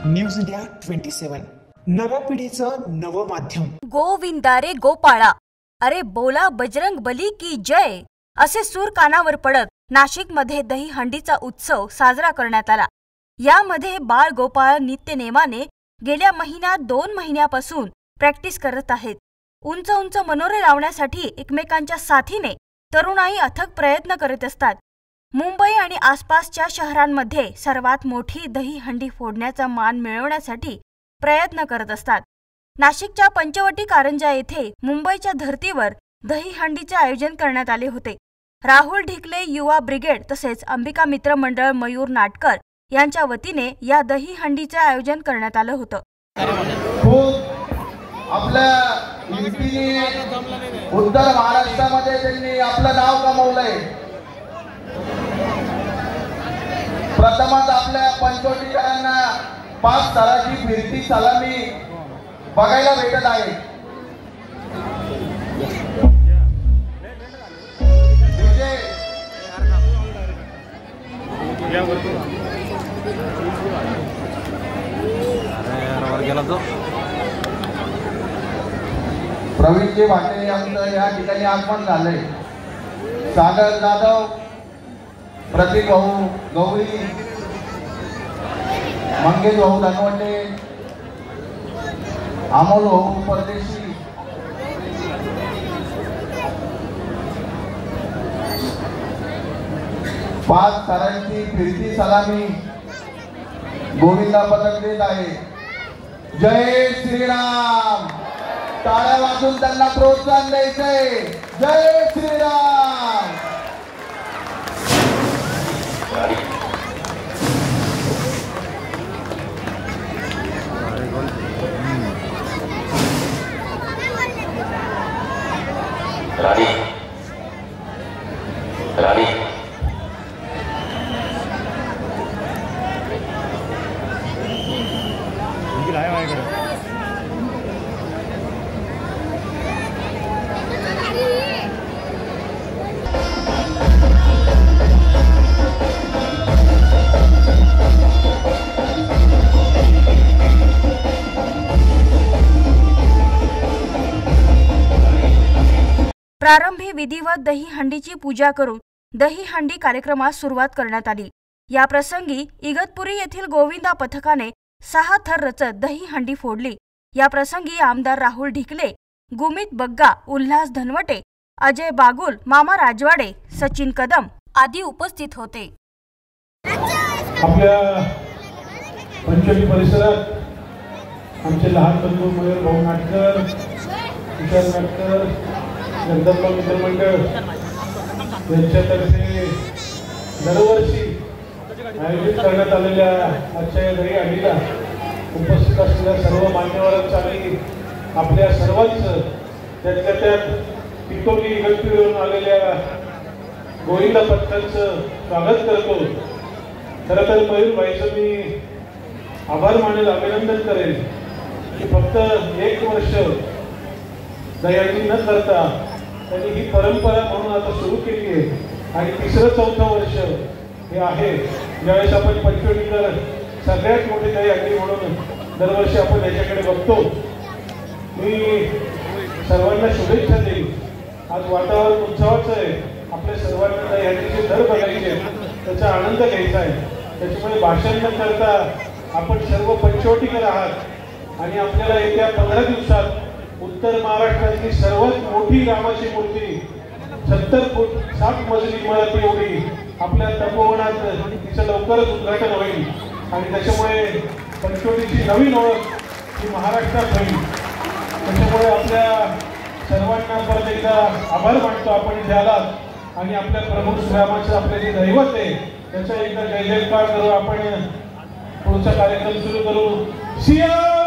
News India 27 नव्या पिढीचं नवं माध्यम। गोविंदा रे गोपाळा, अरे बोला बजरंग बली की जय असे सूर कानावर पडत नाशिकमध्ये दहीहंडीचा उत्सव साजरा करण्यात आला। यामध्ये बाळ गोपाळ नित्यनेमाने गेल्या 2 महिन्यापासून प्रॅक्टिस करत आहेत। उंच उंच मनोरे लावण्यासाठी एकमेकांच्या साथीने तरुणाई अथक प्रयत्न करत असतात। मुंबई आणि आसपासच्या शहरांमध्ये सर्वात मोठी दहीहंडी फोडण्याचा मान मिळवण्यासाठी प्रयत्न करत असतात। नाशिकच्या पंचवटी कारंजा येथे मुंबईच्या धर्तीवर दहीहंडीचे आयोजन करण्यात आले होते। राहुल ढिकले युवा ब्रिगेड तसेच अंबिका मित्र मंडळ मयूर नाटकर यांच्या वतीने या दहीहंडीचे आयोजन करण्यात आले होते। आपल्या उत्तर महाराष्ट्रामध्ये त्यांनी आपलं नाव कमवलंय। प्रथमच आपल्या पंचवटीकरांना 5 स्तराची फिरती सलामी बघायला भेटत आहे। प्रवीणजी भाटे यांचं या ठिकाणी आगमन झालंय। सागर जाधव, प्रतीक भाऊ गवळी, मंगेश भाऊ धनवटे, अमोल भाऊ परदेशी, पाच स्तरांची फिरती सलामी गोविंदा पथक देत आहे। जय श्रीराम, टाळ्या वाजून त्यांना प्रोत्साहन द्यायचंय। जय श्रीराम। राणी राणी प्रारंभी विधिवत दहीहंडीची पूजा करून दहीहंडी कार्यक्रमास सुरुवात करण्यात आली। या प्रसंगी इगतपुरी येथील गोविंदा पथकाने 6 थर रचत दहीहंडी फोडली। या प्रसंगी आमदार राहुल ढिकले, गुमित बग्गा, उल्हास धनवटे, अजय बागुल, मामा राजवाडे, सचिन कदम आदी उपस्थित होते। आपल्या पंचवटी परिसरात आमचे लहान बंधू मयूर भाऊ नाटकर, विशाल नाटकर, जगदंबा मित्र मंडळ यांच्यातर्फे दरवर्षी आयोजित करण्यात आलेल्या आजच्या या दहीहंडीला उपस्थित असलेल्या सर्व मान्यवरांचं आणि आपल्या सर्वांचं, त्यातल्या त्यात पितोली इगतपुरीवरून आलेल्या गोविंदा पथकांचं स्वागत करतो। खरं तर मयूर भाईचं मी आभार मानेल, अभिनंदन करेल की फक्त 1 वर्ष दहीहंडी न करता त्यांनी ही परंपरा म्हणून आता सुरू केली आहे आणि 3रं-4थं वर्ष हे आहे ज्यावेळेस आपण पंचवटीकर सगळ्यात मोठी दहीहंडी म्हणून दरवर्षी आपण याच्याकडे बघतो। मी सर्वांना शुभेच्छा देईल। आज वातावरण उत्सवाचं आहे, आपल्या सर्वांना दहीहंडीचे दर बघायचे, त्याचा आनंद घ्यायचा आहे। त्याच्यामुळे भाषण न करता आपण सर्व पंचवटीकर आहात आणि आपल्याला येत्या 15 दिवसात उत्तर महाराष्ट्रातली सर्वात मोठी रामाची मूर्ती 70 फूट 7 मजली इमारत एवढी आपल्या तपोवनात तिचं लवकरच उद्घाटन होईल आणि त्याच्यामुळे पंचवटीची नवीन ओळख ही महाराष्ट्रात होईल। त्याच्यामुळे आपल्या सर्वांना परत एकदा आभार मानतो आपण इथे आलात आणि आपल्या प्रमुख श्रीरामाचं आपले जे दैवत आहे त्याचा एकदा जय जयकार करू। आपण पुढचा कार्यक्रम सुरू करू। सियावर